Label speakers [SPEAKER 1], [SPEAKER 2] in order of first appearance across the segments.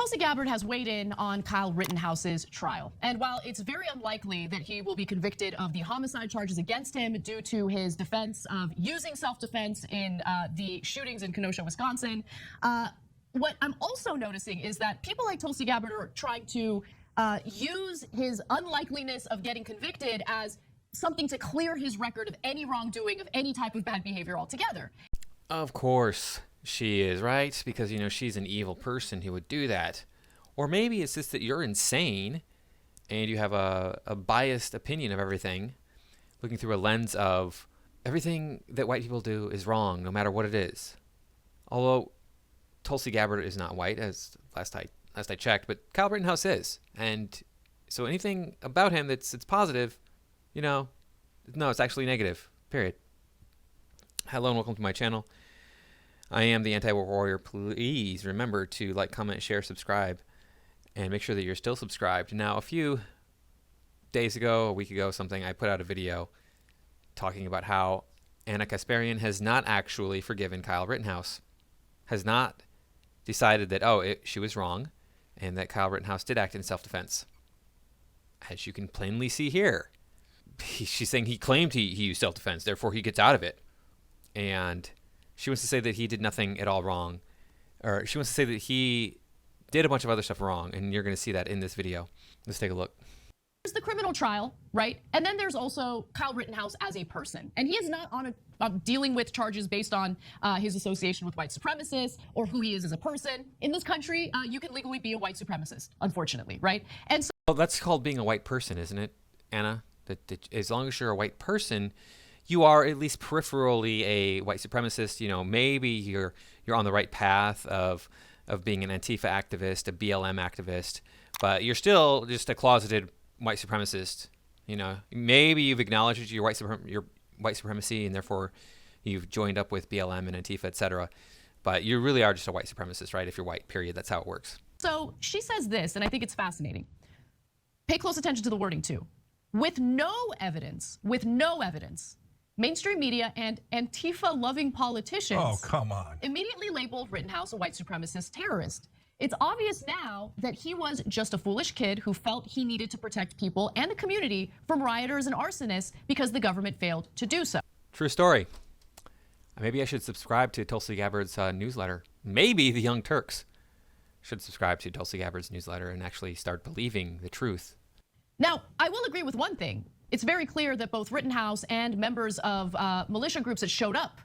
[SPEAKER 1] Tulsi Gabbard has weighed in on Kyle Rittenhouse's trial. And while it's very unlikely that he will be convicted of the homicide charges against him due to his defense of using self-defense in the shootings in Kenosha, Wisconsin, what I'm also noticing is that people like Tulsi Gabbard are trying to use his unlikeliness of getting convicted as something to clear his record of any wrongdoing, of any type of bad behavior altogether.
[SPEAKER 2] Of course she is, right? Because, you know, she's an evil person who would do that. Or maybe it's just that you're insane and you have a biased opinion of everything, looking through a lens of everything that white people do is wrong, no matter what it is. Although Tulsi Gabbard is not white, as last I checked, but Kyle Rittenhouse is. And so anything about him that's positive, you know, no, it's actually negative, period. Hello and welcome to my channel. I am the Anti-War Warrior. Please remember to like, comment, share, subscribe, and make sure that you're still subscribed. Now, a few days ago, a week ago, something, I put out a video talking about how Ana Kasparian has not actually forgiven Kyle Rittenhouse, has not decided that, she was wrong, and that Kyle Rittenhouse did act in self-defense. As you can plainly see here, she's saying he claimed he used self-defense, therefore he gets out of it. And she wants to say that he did nothing at all wrong. Or she wants to say that he did a bunch of other stuff wrong, and you're going to see that in this video. Let's take a look.
[SPEAKER 1] There's the criminal trial, right? And then there's also Kyle Rittenhouse as a person. And he is not dealing with charges based on his association with white supremacists or who he is as a person. In this country, you can legally be a white supremacist, unfortunately, right? And so
[SPEAKER 2] well, that's called being a white person, isn't it, Anna? That as long as you're a white person, you are at least peripherally a white supremacist. You know, maybe you're on the right path of being an Antifa activist, a BLM activist, but you're still just a closeted white supremacist. You know, maybe you've acknowledged your white supremacy and therefore you've joined up with BLM and Antifa, etc. But you really are just a white supremacist, right? If you're white, period. That's how it works.
[SPEAKER 1] So she says this, and I think it's fascinating. Pay close attention to the wording too. With no evidence, mainstream media and Antifa-loving politicians immediately labeled Rittenhouse a white supremacist terrorist. It's obvious now that he was just a foolish kid who felt he needed to protect people and the community from rioters and arsonists because the government failed to do so.
[SPEAKER 2] True story. Maybe I should subscribe to Tulsi Gabbard's newsletter. Maybe the Young Turks should subscribe to Tulsi Gabbard's newsletter and actually start believing the truth.
[SPEAKER 1] Now, I will agree with one thing. It's very clear that both Rittenhouse and members of militia groups that showed up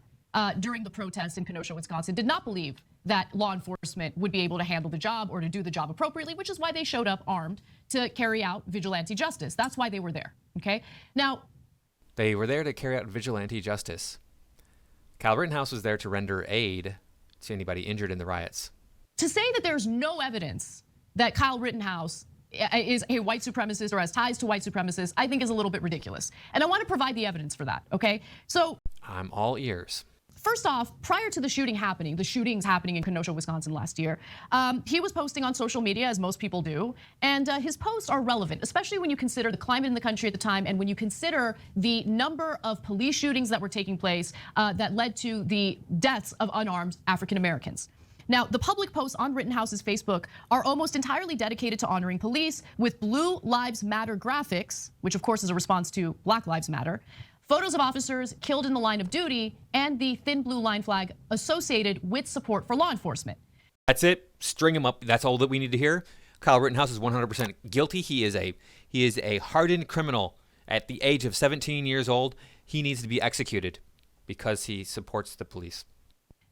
[SPEAKER 1] during the protests in Kenosha, Wisconsin, did not believe that law enforcement would be able to handle the job or to do the job appropriately, which is why they showed up armed to carry out vigilante justice. That's why they were there, okay? Now,
[SPEAKER 2] they were there to carry out vigilante justice. Kyle Rittenhouse was there to render aid to anybody injured in the riots.
[SPEAKER 1] To say that there's no evidence that Kyle Rittenhouse is a white supremacist or has ties to white supremacists, I think is a little bit ridiculous. And I want to provide the evidence for that, okay? So
[SPEAKER 2] I'm all ears.
[SPEAKER 1] First off, prior to the shootings happening in Kenosha, Wisconsin last year, he was posting on social media, as most people do, and his posts are relevant, especially when you consider the climate in the country at the time and when you consider the number of police shootings that were taking place that led to the deaths of unarmed African Americans. Now, the public posts on Rittenhouse's Facebook are almost entirely dedicated to honoring police with Blue Lives Matter graphics, which of course is a response to Black Lives Matter, photos of officers killed in the line of duty, and the thin blue line flag associated with support for law enforcement.
[SPEAKER 2] That's it. String him up. That's all that we need to hear. Kyle Rittenhouse is 100% guilty. He is a hardened criminal. At the age of 17 years old, he needs to be executed because he supports the police.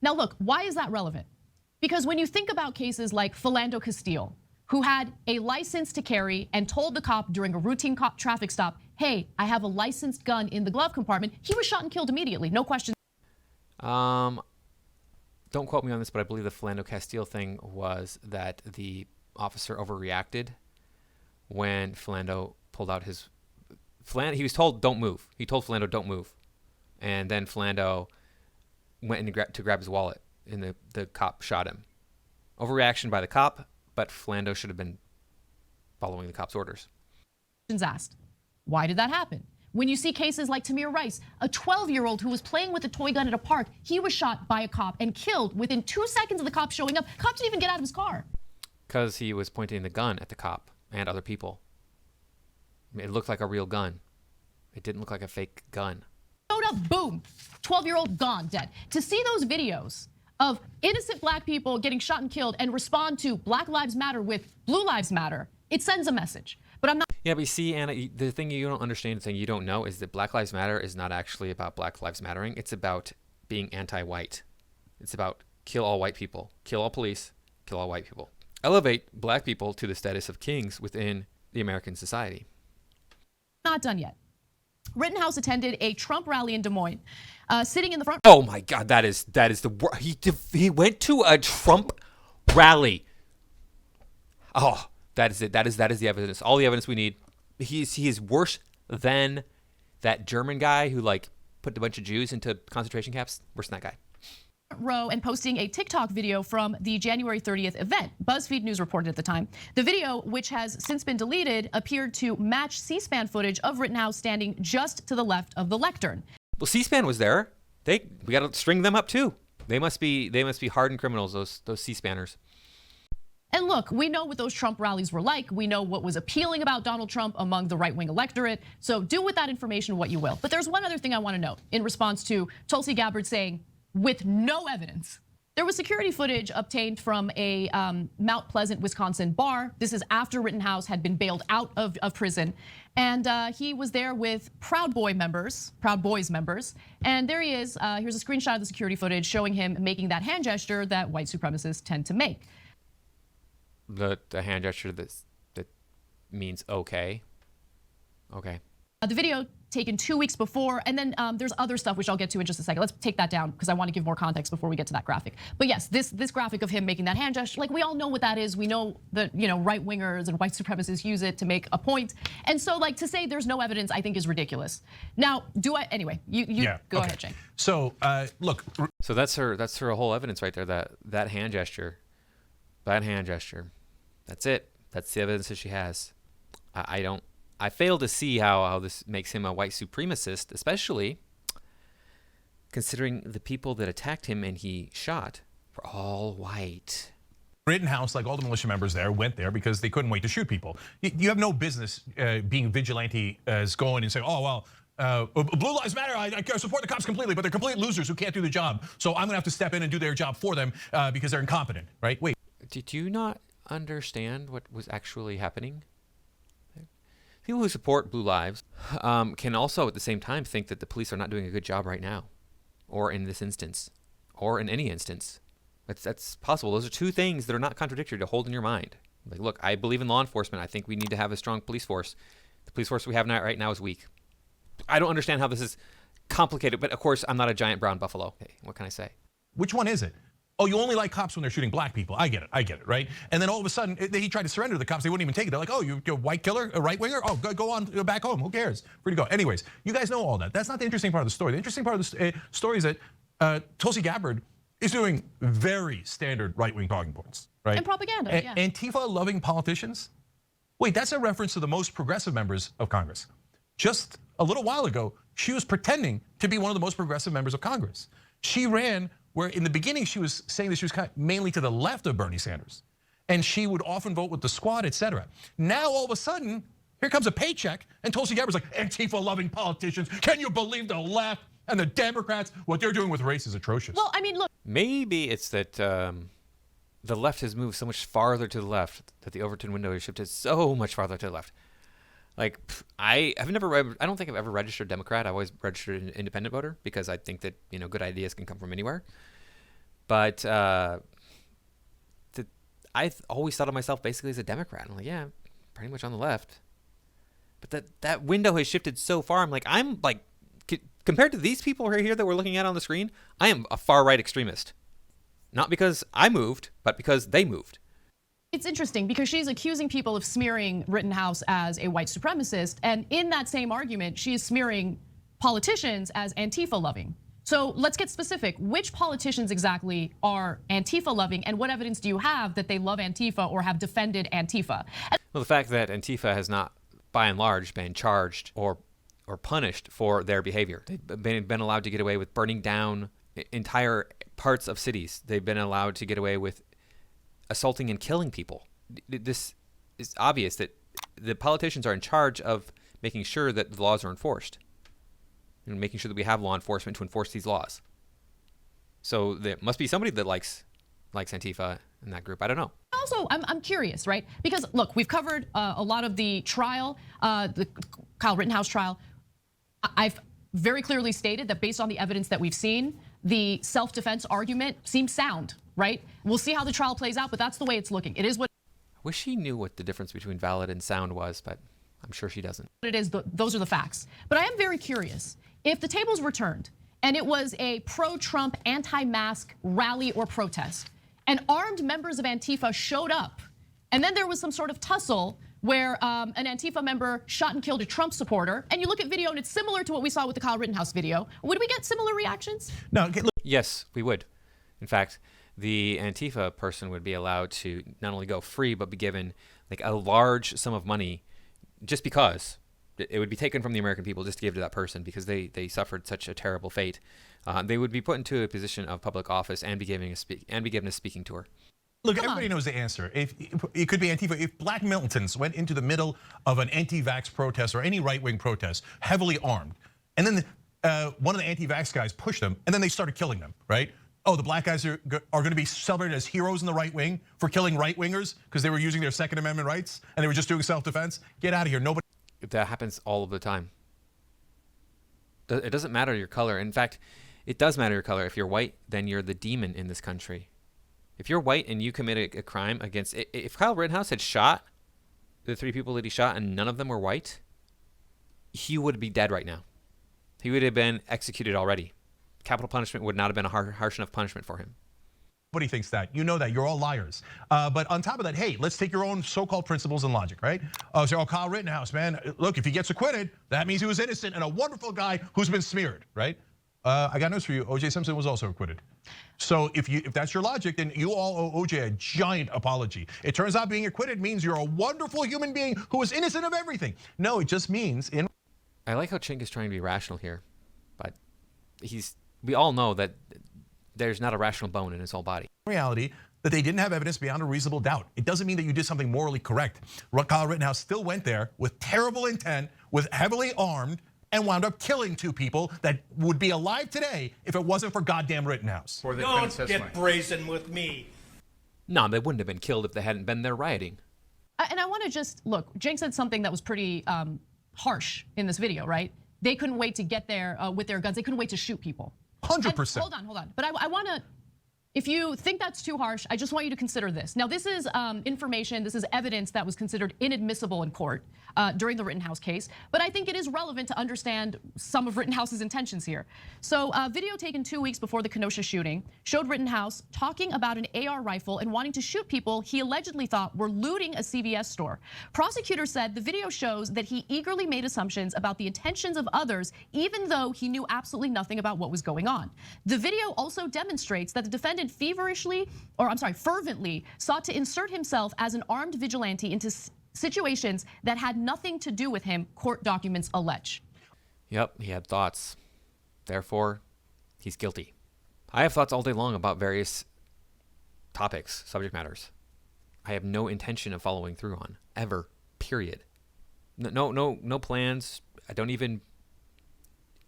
[SPEAKER 1] Now look, why is that relevant? Because when you think about cases like Philando Castile, who had a license to carry and told the cop during a routine traffic stop, hey, I have a licensed gun in the glove compartment, he was shot and killed immediately, no question.
[SPEAKER 2] Don't quote me on this, but I believe the Philando Castile thing was that the officer overreacted when Philando pulled out his... he was told, don't move. He told Philando, don't move. And then Philando went in to grab his wallet, and the cop shot him. Overreaction by the cop, but Philando should have been following the cop's orders.
[SPEAKER 1] Asked, why did that happen? When you see cases like Tamir Rice, a 12-year-old who was playing with a toy gun at a park, he was shot by a cop and killed within 2 seconds of the cop showing up. Cop didn't even get out of his car.
[SPEAKER 2] Because he was pointing the gun at the cop and other people. It looked like a real gun. It didn't look like a fake gun.
[SPEAKER 1] Showed up, boom, 12-year-old gone, dead. To see those videos of innocent black people getting shot and killed and respond to Black Lives Matter with Blue Lives Matter, it sends a message. But I'm not.
[SPEAKER 2] Yeah, but you see, Anna, the thing you don't understand, the thing you don't know is that Black Lives Matter is not actually about Black Lives Mattering. It's about being anti-white. It's about kill all white people, kill all police, kill all white people. Elevate black people to the status of kings within the American society.
[SPEAKER 1] Not done yet. Rittenhouse attended a Trump rally in Des Moines, sitting in the front.
[SPEAKER 2] Oh my God, that is the he went to a Trump rally. Oh, that is it. That is the evidence. All the evidence we need. He is worse than that German guy who like put a bunch of Jews into concentration camps. Worse than that guy.
[SPEAKER 1] Row and posting a TikTok video from the January 30th event. BuzzFeed News reported at the time. The video, which has since been deleted, appeared to match C-SPAN footage of Rittenhouse standing just to the left of the lectern.
[SPEAKER 2] Well, C-SPAN was there. We got to string them up too. They must be hardened criminals. Those C-SPANers.
[SPEAKER 1] And look, we know what those Trump rallies were like. We know what was appealing about Donald Trump among the right-wing electorate. So do with that information what you will. But there's one other thing I want to note in response to Tulsi Gabbard saying, with no evidence. There was security footage obtained from a Mount Pleasant, Wisconsin bar. This is after Rittenhouse had been bailed out of prison. And he was there with Proud Boys members. And there he is, here's a screenshot of the security footage showing him making that hand gesture that white supremacists tend to make.
[SPEAKER 2] The hand gesture that means okay. Okay.
[SPEAKER 1] The video taken 2 weeks before, and then there's other stuff which I'll get to in just a second. Let's take that down because I want to give more context before we get to that graphic. But yes, this graphic of him making that hand gesture, like we all know what that is. We know that right wingers and white supremacists use it to make a point, and so like to say there's no evidence, I think is ridiculous. Now, anyway? You go ahead, Jay.
[SPEAKER 3] So look.
[SPEAKER 2] So that's her whole evidence right there. That hand gesture, That's it. That's the evidence that she has. I fail to see how this makes him a white supremacist, especially considering the people that attacked him and he shot were all white.
[SPEAKER 3] Rittenhouse, like all the militia members there, went there because they couldn't wait to shoot people. You have no business being vigilante as going and saying, oh, well, Blue Lives Matter, I support the cops completely, but they're complete losers who can't do the job. So I'm gonna have to step in and do their job for them because they're incompetent, right? Wait.
[SPEAKER 2] Did you not understand what was actually happening? People who support Blue Lives can also at the same time think that the police are not doing a good job right now, or in this instance, or in any instance. That's possible. Those are two things that are not contradictory to hold in your mind. Like, look, I believe in law enforcement. I think we need to have a strong police force. The police force we have right now is weak. I don't understand how this is complicated, but of course, I'm not a giant brown buffalo. Hey, what can I say?
[SPEAKER 3] Which one is it? Oh, you only like cops when they're shooting black people. I get it, right? And then all of a sudden, he tried to surrender to the cops. They wouldn't even take it. They're like, oh, you're a white killer, a right winger? Oh, go on back home. Who cares? Free to go. Anyways, you guys know all that. That's not the interesting part of the story. The interesting part of the story is that Tulsi Gabbard is doing very standard right-wing talking points, right?
[SPEAKER 1] And propaganda, yeah.
[SPEAKER 3] Antifa-loving politicians? Wait, that's a reference to the most progressive members of Congress. Just a little while ago, she was pretending to be one of the most progressive members of Congress. She ran where in the beginning she was saying that she was mainly to the left of Bernie Sanders. And she would often vote with the squad, etc. Now all of a sudden, here comes a paycheck and Tulsi Gabbard's like, Antifa-loving politicians, can you believe the left and the Democrats? What they're doing with race is atrocious.
[SPEAKER 1] Well, I mean, look.
[SPEAKER 2] Maybe it's that the left has moved so much farther to the left that the Overton window has shifted so much farther to the left. Like, I don't think I've ever registered Democrat. I've always registered an independent voter because I think that, good ideas can come from anywhere. But I always thought of myself basically as a Democrat. I'm like, yeah, pretty much on the left. But that window has shifted so far. I'm like, compared to these people right here that we're looking at on the screen, I am a far right extremist. Not because I moved, but because they moved.
[SPEAKER 1] It's interesting because she's accusing people of smearing Rittenhouse as a white supremacist. And in that same argument, she is smearing politicians as Antifa loving. So let's get specific. Which politicians exactly are Antifa loving, and what evidence do you have that they love Antifa or have defended Antifa?
[SPEAKER 2] Well, the fact that Antifa has not, by and large, been charged or punished for their behavior. They've been allowed to get away with burning down entire parts of cities. They've been allowed to get away with assaulting and killing people. this is obvious that the politicians are in charge of making sure that the laws are enforced and making sure that we have law enforcement to enforce these laws. So there must be somebody that likes Antifa in that group. I don't know.
[SPEAKER 1] Also, I'm curious, right? Because look, we've covered a lot of the trial, the Kyle Rittenhouse trial. I've very clearly stated that based on the evidence that we've seen, the self-defense argument seems sound, right? We'll see how the trial plays out, but that's the way it's looking. It is what.
[SPEAKER 2] I wish she knew what the difference between valid and sound was, but I'm sure she doesn't.
[SPEAKER 1] It is. Those are the facts. But I am very curious if the tables were turned and it was a pro-Trump, anti-mask rally or protest, and armed members of Antifa showed up, and then there was some sort of tussle where an Antifa member shot and killed a Trump supporter, and you look at video and it's similar to what we saw with the Kyle Rittenhouse video, would we get similar reactions?
[SPEAKER 3] No, okay, look.
[SPEAKER 2] Yes, we would. In fact, the Antifa person would be allowed to not only go free, but be given like a large sum of money just because it would be taken from the American people just to give to that person because they suffered such a terrible fate. They would be put into a position of public office and be given a speaking tour.
[SPEAKER 3] Look, everybody knows the answer. If it could be Antifa, if black militants went into the middle of an anti-vax protest or any right-wing protest, heavily armed, and then one of the anti-vax guys pushed them, and then they started killing them, right? Oh, the black guys are going to be celebrated as heroes in the right wing for killing right-wingers because they were using their Second Amendment rights and they were just doing self-defense? Get out of here. Nobody.
[SPEAKER 2] That happens all of the time. It doesn't matter your color. In fact, it does matter your color. If you're white, then you're the demon in this country. If you're white and you commit a crime against, if Kyle Rittenhouse had shot the 3 people that he shot and none of them were white, he would be dead right now. He would have been executed already. Capital punishment would not have been a harsh enough punishment for him.
[SPEAKER 3] Nobody thinks that. You know that. You're all liars. But on top of that, hey, let's take your own so-called principles and logic, right? So Kyle Rittenhouse, man, look, if he gets acquitted, that means he was innocent and a wonderful guy who's been smeared, right? I got news for you. O.J. Simpson was also acquitted. So if that's your logic, then you all owe O.J. a giant apology. It turns out being acquitted means you're a wonderful human being who is innocent of everything. No, it just means
[SPEAKER 2] I like how Chink is trying to be rational here, but we all know that there's not a rational bone in his whole body.
[SPEAKER 3] reality that they didn't have evidence beyond a reasonable doubt. It doesn't mean that you did something morally correct. Kyle Rittenhouse still went there with terrible intent, with heavily armed, and wound up killing 2 people that would be alive today if it wasn't for goddamn Rittenhouse.
[SPEAKER 4] Don't get brazen with me.
[SPEAKER 2] No, they wouldn't have been killed if they hadn't been there rioting.
[SPEAKER 1] And I want to just, look, Jake said something that was pretty harsh in this video, right? They couldn't wait to get there with their guns. They couldn't wait to shoot people.
[SPEAKER 3] 100%.
[SPEAKER 1] Hold on. But I want to, if you think that's too harsh, I just want you to consider this. Now, this is information, this is evidence that was considered inadmissible in court during the Rittenhouse case, but I think it is relevant to understand some of Rittenhouse's intentions here. So video taken 2 weeks before the Kenosha shooting showed Rittenhouse talking about an AR rifle and wanting to shoot people he allegedly thought were looting a CVS store. Prosecutors said the video shows that he eagerly made assumptions about the intentions of others, even though he knew absolutely nothing about what was going on. The video also demonstrates that the defendant fervently sought to insert himself as an armed vigilante into situations that had nothing to do with him, court documents allege.
[SPEAKER 2] Yep, he had thoughts. Therefore, he's guilty. I have thoughts all day long about various topics, subject matters. I have no intention of following through on, ever, period. No plans. I don't even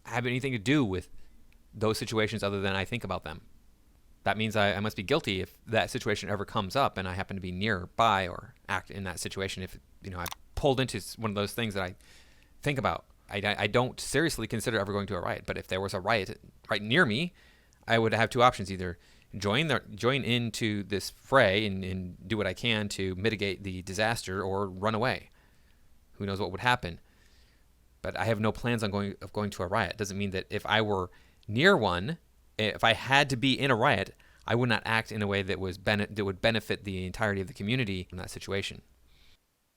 [SPEAKER 2] have anything to do with those situations other than I think about them. That means I must be guilty if that situation ever comes up and I happen to be nearby or act in that situation. If I pulled into one of those things that I think about, I don't seriously consider ever going to a riot. But if there was a riot right near me, I would have 2 options: either join into this fray and do what I can to mitigate the disaster, or run away. Who knows what would happen? But I have no plans on going to a riot. It doesn't mean that if I were near one, if I had to be in a riot, I would not act in a way that would benefit the entirety of the community in that situation.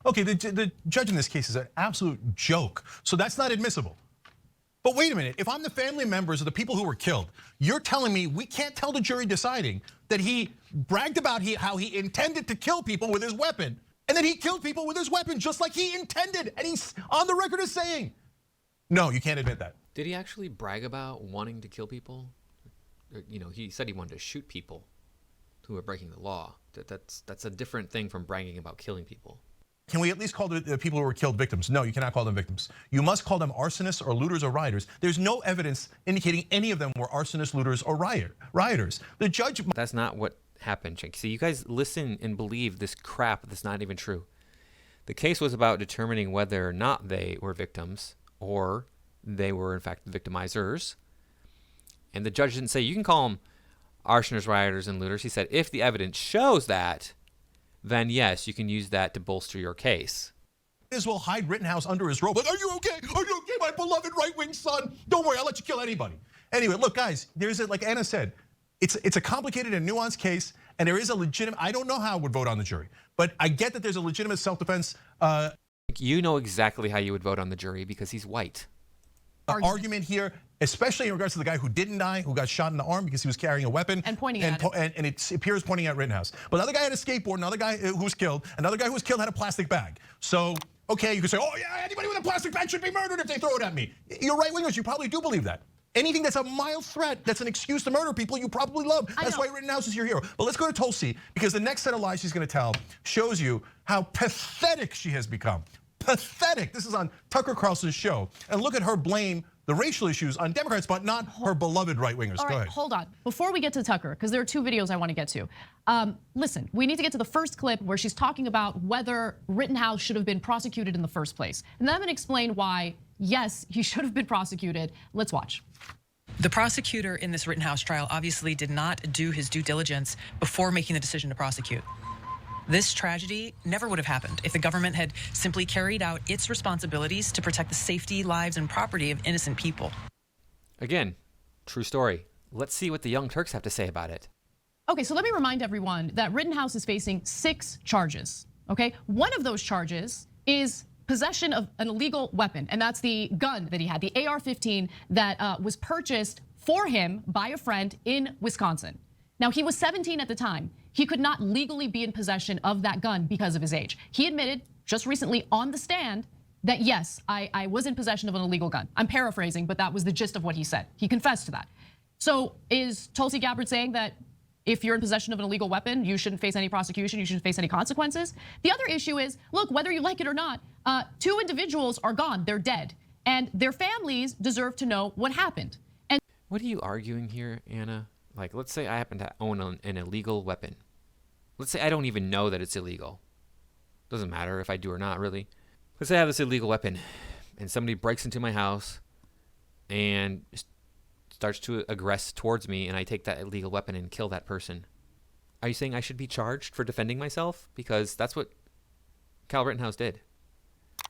[SPEAKER 3] Okay, the judge in this case is an absolute joke, so that's not admissible. But wait a minute, if I'm the family members of the people who were killed, you're telling me we can't tell the jury deciding that he bragged about how he intended to kill people with his weapon, and that he killed people with his weapon just like he intended, and he's on the record as saying. No, you can't admit that.
[SPEAKER 2] Did he actually brag about wanting to kill people? He said he wanted to shoot people. who are breaking the law. That's a different thing from bragging about killing people.
[SPEAKER 3] Can we at least call the people who were killed victims? No, you cannot call them victims. You must call them arsonists or looters or rioters. There's no evidence indicating any of them were arsonists, looters, or rioters. The judge.
[SPEAKER 2] That's not what happened, Chick. See, you guys listen and believe this crap that's not even true. The case was about determining whether or not they were victims or they were in fact the victimizers. And the judge didn't say you can call them arsonists, rioters, and looters. He said if the evidence shows that, then yes, you can use that to bolster your case.
[SPEAKER 3] As well hide Rittenhouse under his robe. Like, are you okay? Are you okay, my beloved right-wing son? Don't worry, I'll let you kill anybody. Anyway, look, guys, like Anna said, it's a complicated and nuanced case, and there is a legitimate. I don't know how I would vote on the jury, but I get that there's a legitimate self-defense.
[SPEAKER 2] You know exactly how you would vote on the jury because he's white.
[SPEAKER 3] Argument here, especially in regards to the guy who didn't die, who got shot in the arm because he was carrying a weapon
[SPEAKER 1] and pointing at him.
[SPEAKER 3] And it appears pointing at Rittenhouse. But another guy had a skateboard, another guy who was killed, another guy who was killed had a plastic bag. So, okay, you could say, oh yeah, anybody with a plastic bag should be murdered if they throw it at me. You're right-wingers, you probably do believe that. Anything that's a mild threat, that's an excuse to murder people, you probably love. That's why Rittenhouse is your hero. But let's go to Tulsi, because the next set of lies she's gonna tell shows you how pathetic she has become. Pathetic. This is on Tucker Carlson's show. And look at her blame the racial issues on Democrats, but not her beloved right-wingers. Go ahead.
[SPEAKER 1] Hold on. Before we get to Tucker, because there are two videos I want to get to. Listen, we need to get to the first clip where she's talking about whether Rittenhouse should have been prosecuted in the first place. And then I'm going to explain why, yes, he should have been prosecuted. Let's watch.
[SPEAKER 5] The prosecutor in this Rittenhouse trial obviously did not do his due diligence before making the decision to prosecute. This tragedy never would have happened if the government had simply carried out its responsibilities to protect the safety, lives, and property of innocent people.
[SPEAKER 2] Again, true story. Let's see what the Young Turks have to say about it.
[SPEAKER 1] Okay, so let me remind everyone that Rittenhouse is facing 6 charges, okay? One of those charges is possession of an illegal weapon, and that's the gun that he had, the AR-15 that was purchased for him by a friend in Wisconsin. Now, he was 17 at the time. He could not legally be in possession of that gun because of his age. He admitted just recently on the stand that yes, I was in possession of an illegal gun. I'm paraphrasing, but that was the gist of what he said. He confessed to that. So is Tulsi Gabbard saying that if you're in possession of an illegal weapon, you shouldn't face any prosecution, you shouldn't face any consequences? The other issue is, look, whether you like it or not, 2 individuals are gone, they're dead. And their families deserve to know what happened. And
[SPEAKER 2] what are you arguing here, Anna? Like, let's say I happen to own an illegal weapon. Let's say I don't even know that it's illegal. Doesn't matter if I do or not, really. Let's say I have this illegal weapon and somebody breaks into my house and starts to aggress towards me and I take that illegal weapon and kill that person. Are you saying I should be charged for defending myself? Because that's what Kyle Rittenhouse did.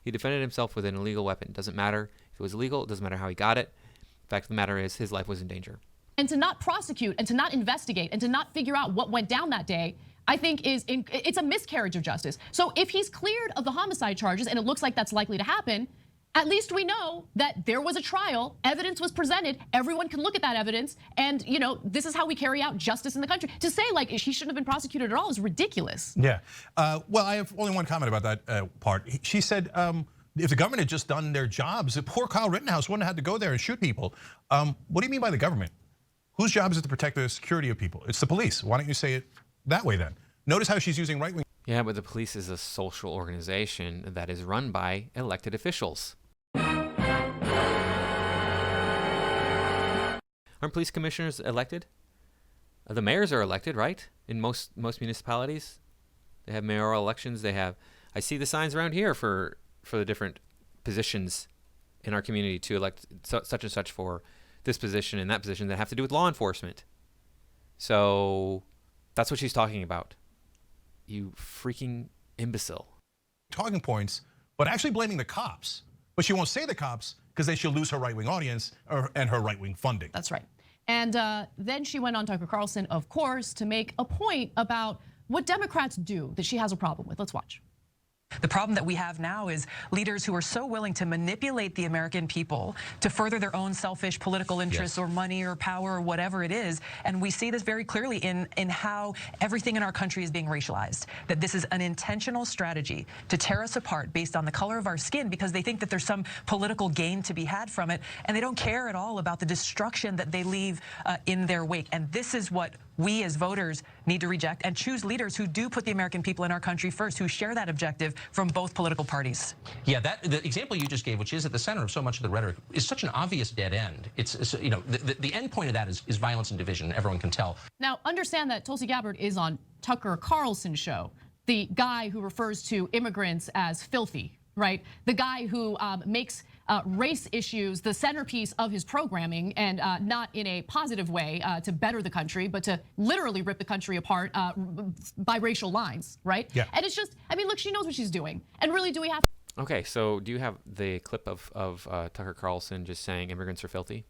[SPEAKER 2] He defended himself with an illegal weapon. Doesn't matter if it was illegal. It doesn't matter how he got it. The fact of the matter is his life was in danger.
[SPEAKER 1] And to not prosecute and to not investigate and to not figure out what went down that day, I think it's a miscarriage of justice. So if he's cleared of the homicide charges, and it looks like that's likely to happen, at least we know that there was a trial, evidence was presented, everyone can look at that evidence, and this is how we carry out justice in the country. To say like he shouldn't have been prosecuted at all is ridiculous.
[SPEAKER 3] Yeah, well, I have only one comment about that part. She said, if the government had just done their jobs, poor Kyle Rittenhouse wouldn't have had to go there and shoot people. What do you mean by the government? Whose job is it to protect the security of people? It's the police. Why don't you say it that way then? Notice how she's using right-wing.
[SPEAKER 2] Yeah, but the police is a social organization that is run by elected officials. Aren't police commissioners elected? The mayors are elected, right? In most municipalities, they have mayoral elections. They have. I see the signs around here for the different positions in our community to elect such and such for this position and that position that have to do with law enforcement. So that's what she's talking about. You freaking imbecile.
[SPEAKER 3] Talking points, but actually blaming the cops. But she won't say the cops because then she'll lose her right-wing audience and her right-wing funding.
[SPEAKER 1] That's right. And then she went on Tucker Carlson, of course, to make a point about what Democrats do that she has a problem with. Let's watch.
[SPEAKER 5] The problem that we have now is leaders who are so willing to manipulate the American people to further their own selfish political interests or money or power or whatever it is. And we see this very clearly in how everything in our country is being racialized, that this is an intentional strategy to tear us apart based on the color of our skin because they think that there's some political gain to be had from it. And they don't care at all about the destruction that they leave in their wake. And this is what we as voters need to reject and choose leaders who do put the American people in our country first, who share that objective from both political parties.
[SPEAKER 6] Yeah, the example you just gave, which is at the center of so much of the rhetoric, is such an obvious dead end. It's you know, the end point of that is violence and division. Everyone can tell.
[SPEAKER 1] Now, understand that Tulsi Gabbard is on Tucker Carlson's show, the guy who refers to immigrants as filthy, right? The guy who makes race issues the centerpiece of his programming, and not in a positive way to better the country, but to literally rip the country apart by racial lines, right?
[SPEAKER 3] Yeah.
[SPEAKER 1] And it's just, I mean, look, she knows what she's doing. And really, do we have
[SPEAKER 2] Okay, so do you have the clip of Tucker Carlson just saying immigrants are filthy?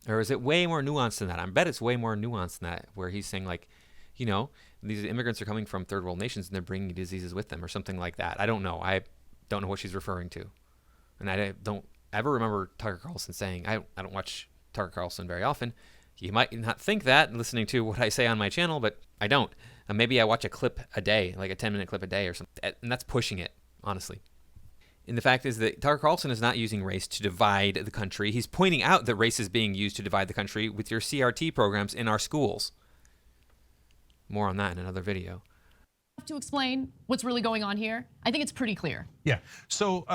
[SPEAKER 2] Or is it way more nuanced than that? I bet it's way more nuanced than that, where he's saying, like, you know, these immigrants are coming from third world nations and they're bringing diseases with them or something like that. I don't know. I don't know what she's referring to. And I don't ever remember Tucker Carlson saying, I don't watch Tucker Carlson very often. You might not think that listening to what I say on my channel, but I don't. Maybe I watch a clip a day, like a 10-minute clip a day or something. And that's pushing it, honestly. And the fact is that Tucker Carlson is not using race to divide the country. He's pointing out that race is being used to divide the country with your CRT programs in our schools. More on that in another video.
[SPEAKER 1] to explain what's really going on here? I think it's pretty clear.
[SPEAKER 3] Yeah, so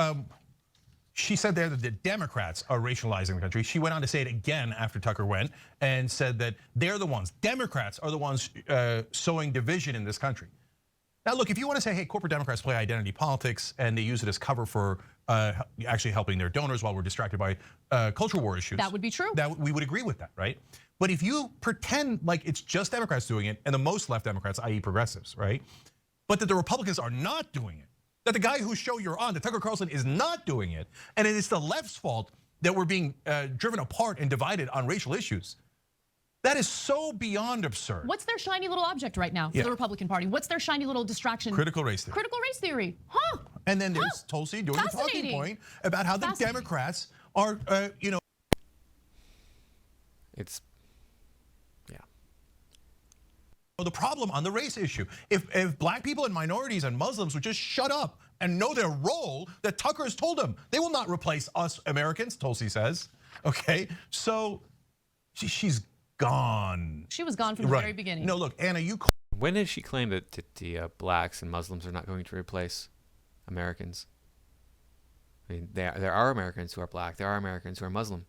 [SPEAKER 3] she said there that the Democrats are racializing the country. She went on to say it again after Tucker went and said that they're the ones, Democrats are the ones sowing division in this country. Now look, if you want to say, hey, corporate Democrats play identity politics and they use it as cover for actually helping their donors while we're distracted by culture war issues.
[SPEAKER 1] That would be true.
[SPEAKER 3] That we would agree with that, right? But if you pretend like it's just Democrats doing it and the most left Democrats, i.e. progressives, right? But that the Republicans are not doing it, that the guy whose show you're on, that Tucker Carlson is not doing it, and it is the left's fault that we're being driven apart and divided on racial issues. That is so beyond absurd.
[SPEAKER 1] What's their shiny little object right now for the Republican Party? What's their shiny little distraction?
[SPEAKER 3] Critical race theory.
[SPEAKER 1] Critical race theory, huh?
[SPEAKER 3] And then there's Tulsi doing the talking point about how the Democrats are,
[SPEAKER 2] It's, yeah.
[SPEAKER 3] the problem on the race issue. If black people and minorities and Muslims would just shut up and know their role that Tucker has told them, they will not replace us Americans, Tulsi says. Okay, so she's gone.
[SPEAKER 1] She was gone from the very beginning.
[SPEAKER 3] No, look, Anna, you.
[SPEAKER 2] When did she claim that the blacks and Muslims are not going to replace Americans? I mean, there are Americans who are black. There are Americans who are Muslim.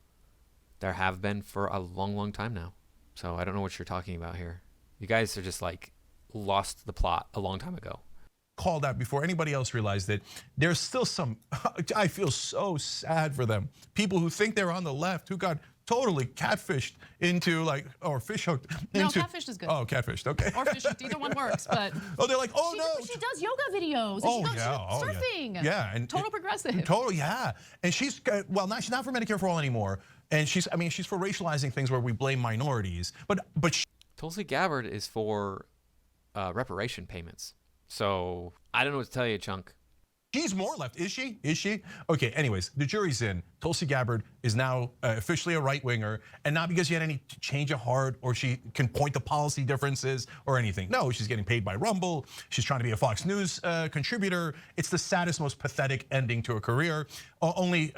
[SPEAKER 2] There have been for a long, long time now. So I don't know what you're talking about here. You guys are just like lost the plot a long time ago.
[SPEAKER 3] Called out before anybody else realized it. There's still some, I feel so sad for them. People who think they're on the left who got totally catfished into like, or fish hooked into.
[SPEAKER 1] No, catfished is good.
[SPEAKER 3] Oh, catfished, okay.
[SPEAKER 1] Or fish hooked, either one works, but.
[SPEAKER 3] Oh, they're like, oh no.
[SPEAKER 1] She does yoga videos.
[SPEAKER 3] Oh,
[SPEAKER 1] and she
[SPEAKER 3] yeah,
[SPEAKER 1] goes surfing.
[SPEAKER 3] Yeah, and
[SPEAKER 1] total progressive.
[SPEAKER 3] Total, yeah. And she's, well, she's not for Medicare for all anymore. And she's, I mean, she's for racializing things where we blame minorities. But
[SPEAKER 2] Tulsi Gabbard is for reparation payments. So I don't know what to tell you, Chunk.
[SPEAKER 3] She's more left, is she? Is she? Okay, anyways, the jury's in. Tulsi Gabbard is now officially a right-winger, and not because she had any change of heart or she can point to policy differences or anything. No, she's getting paid by Rumble. She's trying to be a Fox News contributor. It's the saddest, most pathetic ending to a career. Only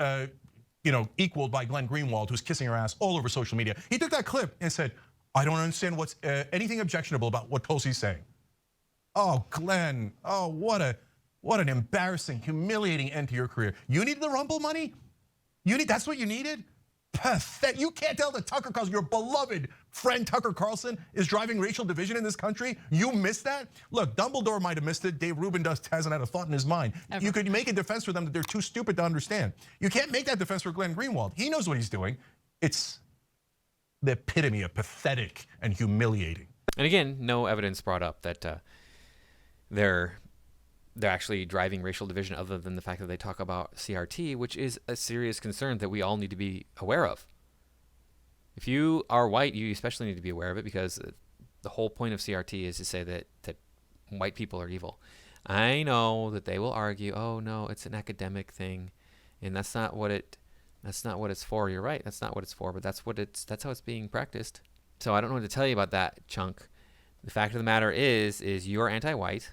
[SPEAKER 3] equaled by Glenn Greenwald, who's kissing her ass all over social media. He took that clip and said, I don't understand what's anything objectionable about what Tulsi's saying. Oh, Glenn, oh, what an embarrassing, humiliating end to your career. You needed the Rumble money? That's what you needed? Pathetic. You can't tell that Tucker Carlson, your beloved friend Tucker Carlson, is driving racial division in this country? You missed that? Look, Dumbledore might have missed it. Dave Rubin hasn't had a thought in his mind. Ever. You could make a defense for them that they're too stupid to understand. You can't make that defense for Glenn Greenwald. He knows what he's doing. It's the epitome of pathetic and humiliating.
[SPEAKER 2] And again, no evidence brought up that they're actually driving racial division other than the fact that they talk about CRT, which is a serious concern that we all need to be aware of. If you are white, you especially need to be aware of it, because the whole point of CRT is to say that white people are evil. I know that they will argue, oh no, it's an academic thing, and that's not what it's for. You're right, that's not what it's for, but that's how it's being practiced. So I don't know what to tell you about that, Chunk. The fact of the matter is you're anti-white.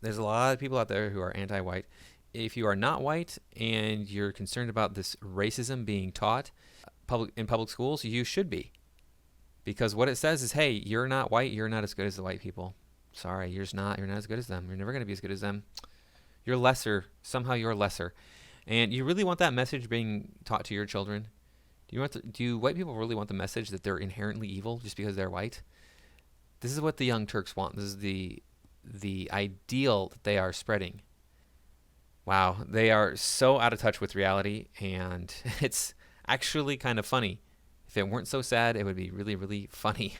[SPEAKER 2] There's a lot of people out there who are anti-white. If you are not white and you're concerned about this racism being taught in public schools, you should be. Because what it says is, hey, you're not white, you're not as good as the white people. Sorry, you're not as good as them. You're never going to be as good as them. You're lesser. Somehow you're lesser. And you really want that message being taught to your children? Do white people really want the message that they're inherently evil just because they're white? This is what the Young Turks want. This is the ideal that they are spreading. Wow, they are so out of touch with reality, and it's actually kind of funny. If it weren't so sad, it would be really, really funny.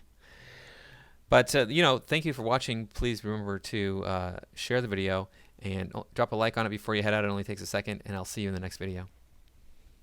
[SPEAKER 2] But, thank you for watching. Please remember to share the video and drop a like on it before you head out. It only takes a second, and I'll see you in the next video.